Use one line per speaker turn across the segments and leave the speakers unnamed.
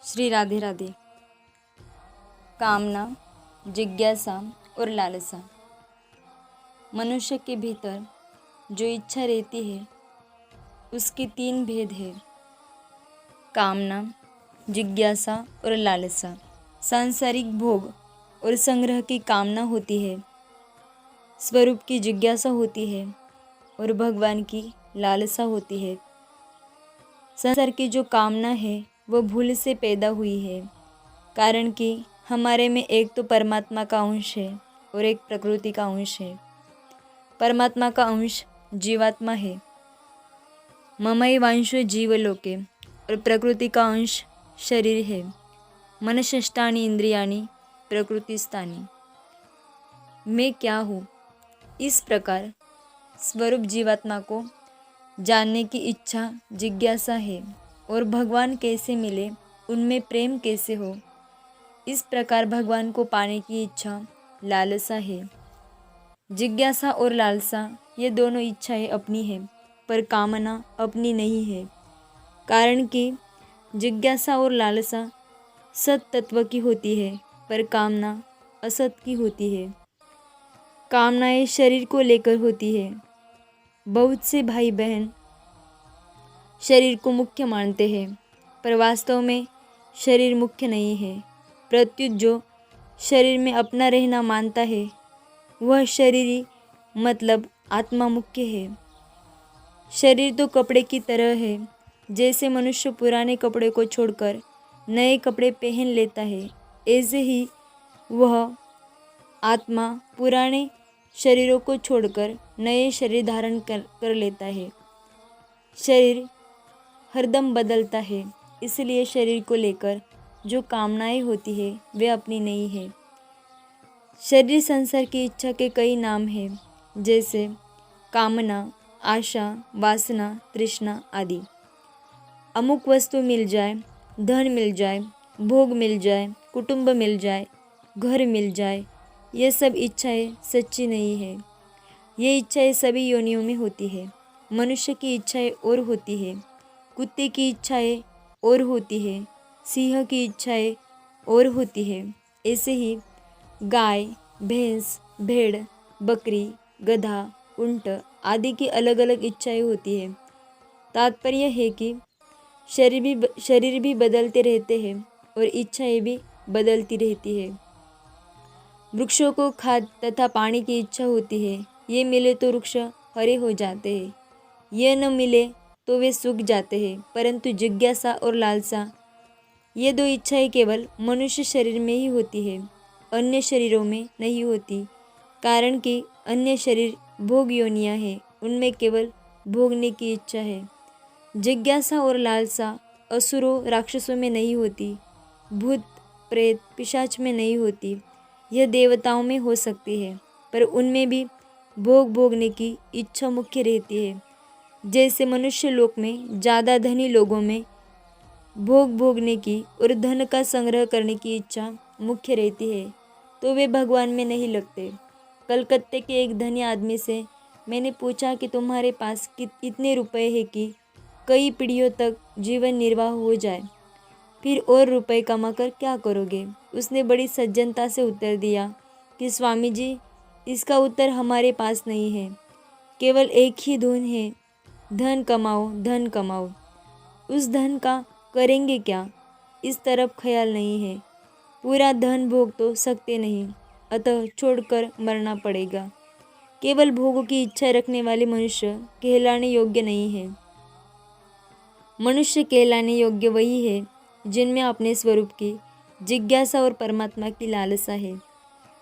श्री राधे राधे। कामना, जिज्ञासा और लालसा। मनुष्य के भीतर जो इच्छा रहती है उसके तीन भेद है: कामना, जिज्ञासा और लालसा। सांसारिक भोग और संग्रह की कामना होती है, स्वरूप की जिज्ञासा होती है और भगवान की लालसा होती है। संसार की जो कामना है वह भूल से पैदा हुई है, कारण कि हमारे में एक तो परमात्मा का अंश है और एक प्रकृति का अंश है। परमात्मा का अंश जीवात्मा है, ममैवांशो जीवलोके, और प्रकृति का अंश शरीर है, मनश्ष्टानि इंद्रियाणि प्रकृतिस्थानि। मैं क्या हूँ, इस प्रकार स्वरूप जीवात्मा को जानने की इच्छा जिज्ञासा है, और भगवान कैसे मिले, उनमें प्रेम कैसे हो, इस प्रकार भगवान को पाने की इच्छा लालसा है। जिज्ञासा और लालसा ये दोनों इच्छाएं अपनी है, पर कामना अपनी नहीं है, कारण कि जिज्ञासा और लालसा सत तत्व की होती है, पर कामना असत की होती है। कामनाएं शरीर को लेकर होती है। बहुत से भाई बहन शरीर को मुख्य मानते हैं, पर वास्तव में शरीर मुख्य नहीं है। प्रत्युत जो शरीर में अपना रहना मानता है वह शरीरी मतलब आत्मा मुख्य है। शरीर तो कपड़े की तरह है, जैसे मनुष्य पुराने कपड़े को छोड़कर नए कपड़े पहन लेता है, ऐसे ही वह आत्मा पुराने शरीरों को छोड़कर नए शरीर धारण कर लेता है। शरीर हरदम बदलता है, इसलिए शरीर को लेकर जो कामनाएं होती है वे अपनी नहीं है। शरीर संसार की इच्छा के कई नाम हैं, जैसे कामना, आशा, वासना, तृष्णा आदि। अमुक वस्तु मिल जाए, धन मिल जाए, भोग मिल जाए, कुटुंब मिल जाए, घर मिल जाए, ये सब इच्छाएं सच्ची नहीं है। ये इच्छाएं सभी योनियों में होती है। मनुष्य की इच्छाएं और होती है, कुत्ते की इच्छाएं और होती है, सिंह की इच्छाएं और होती है। ऐसे ही गाय, भैंस, भेड़, बकरी, गधा, ऊंट आदि की अलग अलग इच्छाएं होती है। तात्पर्य है कि शरीर भी बदलते रहते हैं और इच्छाएं भी बदलती रहती है। वृक्षों को खाद तथा पानी की इच्छा होती है। ये मिले तो वृक्ष हरे हो जाते हैं, ये न मिले तो वे सूख जाते हैं। परंतु जिज्ञासा और लालसा ये दो इच्छाएं केवल मनुष्य शरीर में ही होती है, अन्य शरीरों में नहीं होती, कारण कि अन्य शरीर भोग योनियां हैं, उनमें केवल भोगने की इच्छा है। जिज्ञासा और लालसा असुरों राक्षसों में नहीं होती, भूत प्रेत पिशाच में नहीं होती, यह देवताओं में हो सकती है, पर उनमें भी भोग भोगने की इच्छा मुख्य रहती है। जैसे मनुष्य लोक में ज़्यादा धनी लोगों में भोग भोगने की और धन का संग्रह करने की इच्छा मुख्य रहती है, तो वे भगवान में नहीं लगते। कलकत्ते के एक धनी आदमी से मैंने पूछा कि तुम्हारे पास इतने रुपए हैं कि कई पीढ़ियों तक जीवन निर्वाह हो जाए, फिर और रुपए कमाकर क्या करोगे? उसने बड़ी सज्जनता से उत्तर दिया कि स्वामी जी, इसका उत्तर हमारे पास नहीं है। केवल एक ही धुन है, धन कमाओ, धन कमाओ। उस धन का करेंगे क्या, इस तरफ ख्याल नहीं है। पूरा धन भोग तो सकते नहीं, अतः छोड़कर मरना पड़ेगा। केवल भोगों की इच्छा रखने वाले मनुष्य कहलाने योग्य नहीं है। मनुष्य कहलाने योग्य वही है जिनमें अपने स्वरूप की जिज्ञासा और परमात्मा की लालसा है।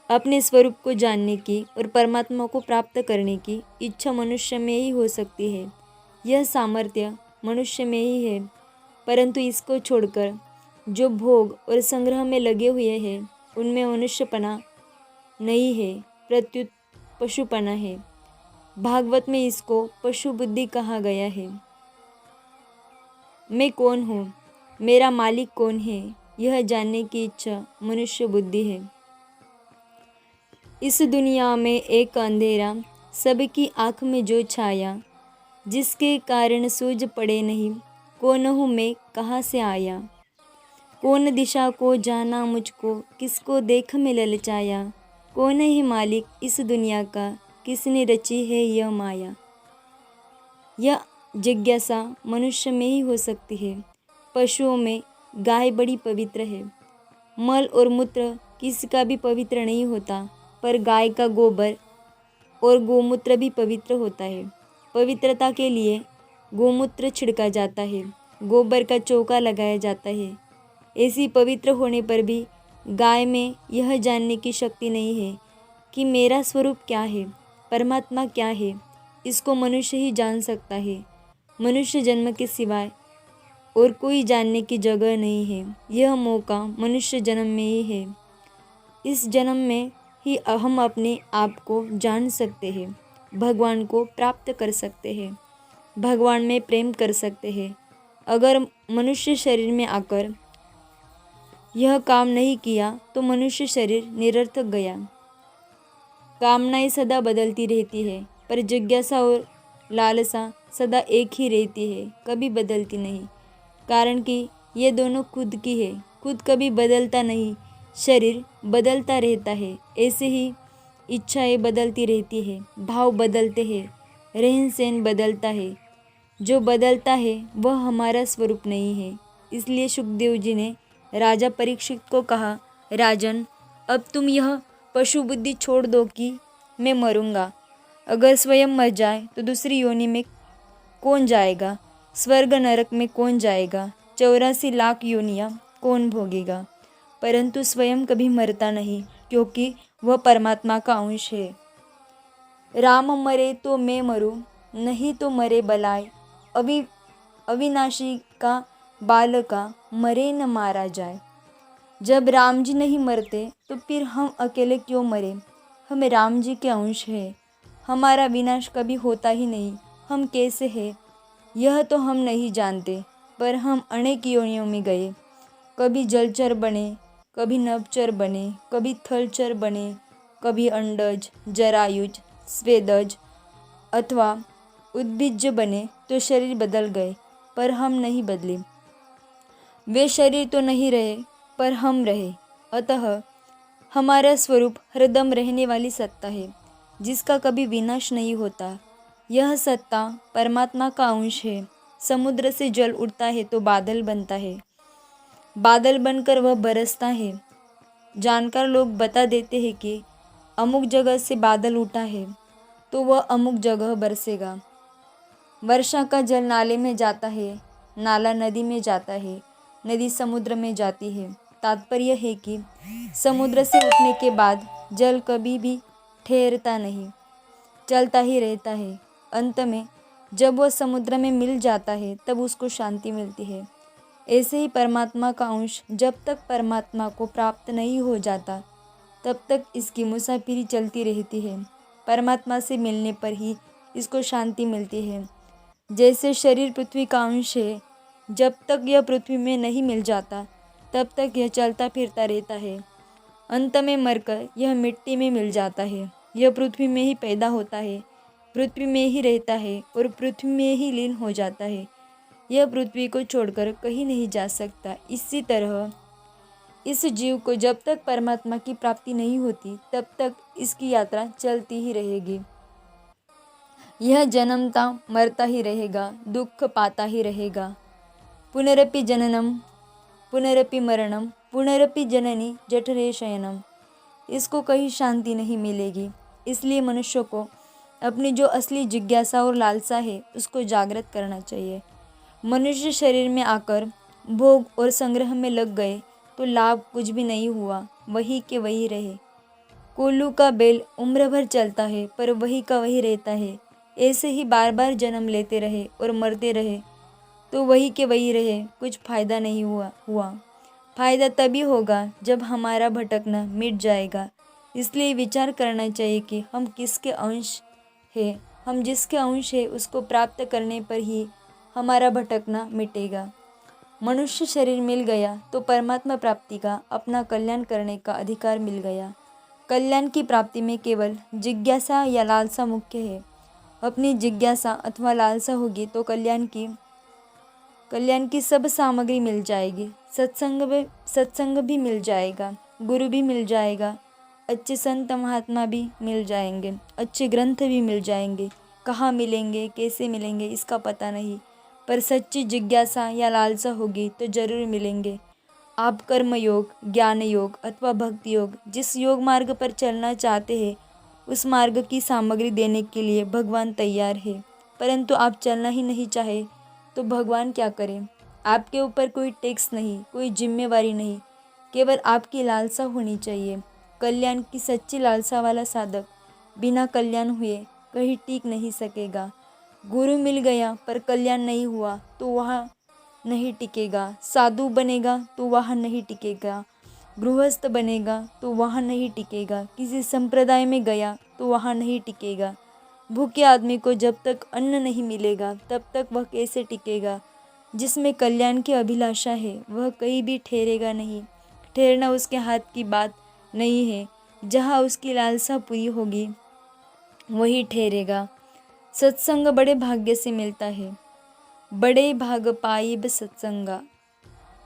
अपने स्वरूप को जानने की और परमात्मा को प्राप्त करने की इच्छा मनुष्य में ही हो सकती है। यह सामर्थ्य मनुष्य में ही है, परंतु इसको छोड़कर जो भोग और संग्रह में लगे हुए हैं उनमें मनुष्यपना नहीं है, प्रत्युत पशुपना है। भागवत में इसको पशु बुद्धि कहा गया है। मैं कौन हूँ, मेरा मालिक कौन है, यह जानने की इच्छा मनुष्य बुद्धि है। इस दुनिया में एक अंधेरा सबकी आँख में जो छाया, जिसके कारण सूझ पड़े नहीं, कौन हूँ मैं, कहाँ से आया। कौन दिशा को जाना मुझको, किसको देख में ललचाया। कौन है मालिक इस दुनिया का, किसने रची है यह माया। यह जिज्ञासा मनुष्य में ही हो सकती है। पशुओं में गाय बड़ी पवित्र है। मल और मूत्र किसी का भी पवित्र नहीं होता, पर गाय का गोबर और गोमूत्र भी पवित्र होता है। पवित्रता के लिए गोमूत्र छिड़का जाता है, गोबर का चौका लगाया जाता है। ऐसी पवित्र होने पर भी गाय में यह जानने की शक्ति नहीं है कि मेरा स्वरूप क्या है, परमात्मा क्या है। इसको मनुष्य ही जान सकता है। मनुष्य जन्म के सिवाय और कोई जानने की जगह नहीं है। यह मौका मनुष्य जन्म में ही है। इस जन्म में ही हम अपने आप को जान सकते हैं, भगवान को प्राप्त कर सकते हैं, भगवान में प्रेम कर सकते हैं। अगर मनुष्य शरीर में आकर यह काम नहीं किया तो मनुष्य शरीर निरर्थक गया। कामनाएं सदा बदलती रहती है, पर जिज्ञासा और लालसा सदा एक ही रहती है, कभी बदलती नहीं। कारण कि ये दोनों खुद की है, खुद कभी बदलता नहीं। शरीर बदलता रहता है, ऐसे ही इच्छाएं बदलती रहती है, भाव बदलते हैं, रहन सहन बदलता है। जो बदलता है वह हमारा स्वरूप नहीं है। इसलिए सुखदेव जी ने राजा परीक्षित को कहा, राजन, अब तुम यह पशु बुद्धि छोड़ दो कि मैं मरूंगा। अगर स्वयं मर जाए तो दूसरी योनि में कौन जाएगा, स्वर्ग नरक में कौन जाएगा, 84 लाख योनियाँ कौन भोगेगा। परंतु स्वयं कभी मरता नहीं, क्योंकि वह परमात्मा का अंश है। राम मरे तो मैं मरूं, नहीं तो मरे बलाय। अविनाशी का बालका मरे न मारा जाए। जब राम जी नहीं मरते तो फिर हम अकेले क्यों मरे। हम राम जी के अंश हैं, हमारा विनाश कभी होता ही नहीं। हम कैसे हैं यह तो हम नहीं जानते, पर हम अनेक योनियों में गए। कभी जलचर बने, कभी नभचर बने, कभी थलचर बने, कभी अंडज, जरायुज, स्वेदज अथवा उद्भिज्ज बने तो शरीर बदल गए, पर हम नहीं बदले। वे शरीर तो नहीं रहे, पर हम रहे। अतः हमारा स्वरूप हरदम रहने वाली सत्ता है, जिसका कभी विनाश नहीं होता। यह सत्ता परमात्मा का अंश है। समुद्र से जल उठता है तो बादल बनता है, बादल बनकर वह बरसता है। जानकार लोग बता देते हैं कि अमुक जगह से बादल उठा है तो वह अमुक जगह बरसेगा। वर्षा का जल नाले में जाता है, नाला नदी में जाता है, नदी समुद्र में जाती है। तात्पर्य है कि समुद्र से उठने के बाद जल कभी भी ठहरता नहीं, चलता ही रहता है। अंत में जब वह समुद्र में मिल जाता है तब उसको शांति मिलती है। ऐसे ही परमात्मा का अंश जब तक परमात्मा को प्राप्त नहीं हो जाता तब तक इसकी मुसाफिरी चलती रहती है। परमात्मा से मिलने पर ही इसको शांति मिलती है। जैसे शरीर पृथ्वी का अंश है, जब तक यह पृथ्वी में नहीं मिल जाता तब तक यह चलता फिरता रहता है। अंत में मरकर यह मिट्टी में मिल जाता है। यह पृथ्वी में ही पैदा होता है, पृथ्वी में ही रहता है और पृथ्वी में ही लीन हो जाता है। यह पृथ्वी को छोड़कर कहीं नहीं जा सकता। इसी तरह इस जीव को जब तक परमात्मा की प्राप्ति नहीं होती तब तक इसकी यात्रा चलती ही रहेगी। यह जन्मता मरता ही रहेगा, दुख पाता ही रहेगा। पुनरपि जननम पुनरपि मरणम पुनरपि जननी जठरे शयनम। इसको कहीं शांति नहीं मिलेगी। इसलिए मनुष्य को अपनी जो असली जिज्ञासा और लालसा है उसको जागृत करना चाहिए। मनुष्य शरीर में आकर भोग और संग्रह में लग गए तो लाभ कुछ भी नहीं हुआ, वही के वही रहे। कोल्लू का बैल उम्र भर चलता है पर वही का वही रहता है। ऐसे ही बार बार जन्म लेते रहे और मरते रहे तो वही के वही रहे, कुछ फायदा नहीं हुआ। फायदा तभी होगा जब हमारा भटकना मिट जाएगा। इसलिए विचार करना चाहिए कि हम किसके अंश हैं। हम जिसके अंश है उसको प्राप्त करने पर ही हमारा भटकना मिटेगा। मनुष्य शरीर मिल गया तो परमात्मा प्राप्ति का, अपना कल्याण करने का अधिकार मिल गया। कल्याण की प्राप्ति में केवल जिज्ञासा या लालसा मुख्य है। अपनी जिज्ञासा अथवा लालसा होगी तो कल्याण की कल्याण की सब सामग्री मिल जाएगी। सत्संग भी मिल जाएगा, गुरु भी मिल जाएगा, अच्छे संत महात्मा भी मिल जाएंगे, अच्छे ग्रंथ भी मिल जाएंगे। कहाँ मिलेंगे, कैसे मिलेंगे, इसका पता नहीं, पर सच्ची जिज्ञासा या लालसा होगी तो जरूर मिलेंगे। आप कर्म योग, ज्ञान योग अथवा भक्ति योग, जिस योग मार्ग पर चलना चाहते हैं उस मार्ग की सामग्री देने के लिए भगवान तैयार है। परंतु आप चलना ही नहीं चाहे तो भगवान क्या करें? आपके ऊपर कोई टैक्स नहीं, कोई जिम्मेवारी नहीं, केवल आपकी लालसा होनी चाहिए। कल्याण की सच्ची लालसा वाला साधक बिना कल्याण हुए कहीं टिक नहीं सकेगा। गुरु मिल गया पर कल्याण नहीं हुआ तो वहाँ नहीं टिकेगा। साधु बनेगा तो वहाँ नहीं टिकेगा। गृहस्थ बनेगा तो वहाँ नहीं टिकेगा। किसी संप्रदाय में गया तो वहाँ नहीं टिकेगा। भूखे आदमी को जब तक अन्न नहीं मिलेगा तब तक वह कैसे टिकेगा? जिसमें कल्याण की अभिलाषा है वह कहीं भी ठहरेगा नहीं। ठहरना उसके हाथ की बात नहीं है। जहाँ उसकी लालसा पूरी होगी वही ठहरेगा। सत्संग बड़े भाग्य से मिलता है। बड़े भाग पाइब सत्संगा।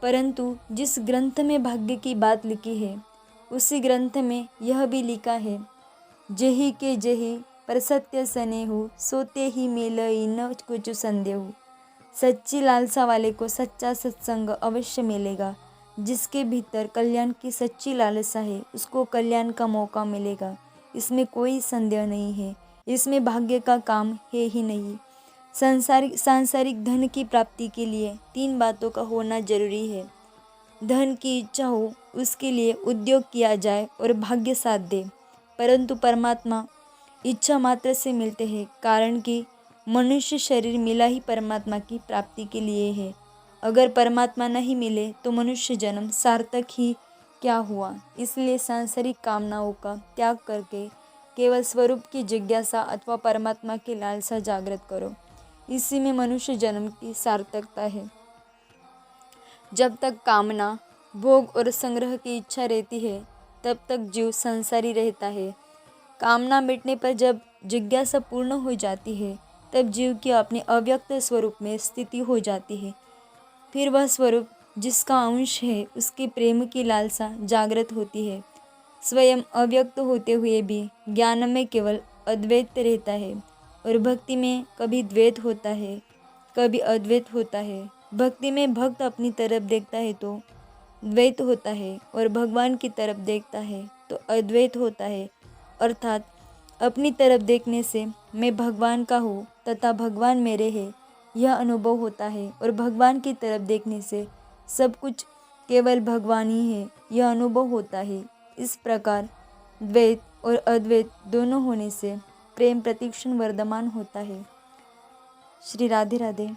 परंतु जिस ग्रंथ में भाग्य की बात लिखी है उसी ग्रंथ में यह भी लिखा है, जेहि के जेहि पर सत्य सनेहु, सोते ही मिलई न कुछ संदेहु। सच्ची लालसा वाले को सच्चा सत्संग अवश्य मिलेगा। जिसके भीतर कल्याण की सच्ची लालसा है उसको कल्याण का मौका मिलेगा। इसमें कोई संदेह नहीं है। इसमें भाग्य का काम है ही नहीं। सांसारिक धन की प्राप्ति के लिए 3 बातों का होना जरूरी है। धन की इच्छा हो, उसके लिए उद्योग किया जाए और भाग्य साथ दे। परंतु परमात्मा इच्छा मात्र से मिलते हैं, कारण कि मनुष्य शरीर मिला ही परमात्मा की प्राप्ति के लिए है। अगर परमात्मा नहीं मिले तो मनुष्य जन्म सार्थक ही क्या हुआ? इसलिए सांसारिक कामनाओं का त्याग करके केवल स्वरूप की जिज्ञासा अथवा परमात्मा की लालसा जागृत करो। इसी में मनुष्य जन्म की सार्थकता है। जब तक कामना, भोग और संग्रह की इच्छा रहती है तब तक जीव संसारी रहता है। कामना मिटने पर जब जिज्ञासा पूर्ण हो जाती है तब जीव की अपने अव्यक्त स्वरूप में स्थिति हो जाती है। फिर वह स्वरूप जिसका अंश है उसके प्रेम की लालसा जागृत होती है। स्वयं अव्यक्त होते हुए भी ज्ञान में केवल अद्वैत रहता है और भक्ति में कभी द्वैत होता है, कभी अद्वैत होता है। भक्ति में भक्त अपनी तरफ देखता है तो द्वैत होता है और भगवान की तरफ देखता है तो अद्वैत होता है। अर्थात अपनी तरफ देखने से मैं भगवान का हूँ तथा भगवान मेरे है, यह अनुभव होता है, और भगवान की तरफ देखने से सब कुछ केवल भगवान ही है, यह अनुभव होता है। इस प्रकार द्वैत और अद्वैत दोनों होने से प्रेम प्रतिक्षण वर्धमान होता है। श्री राधे राधे।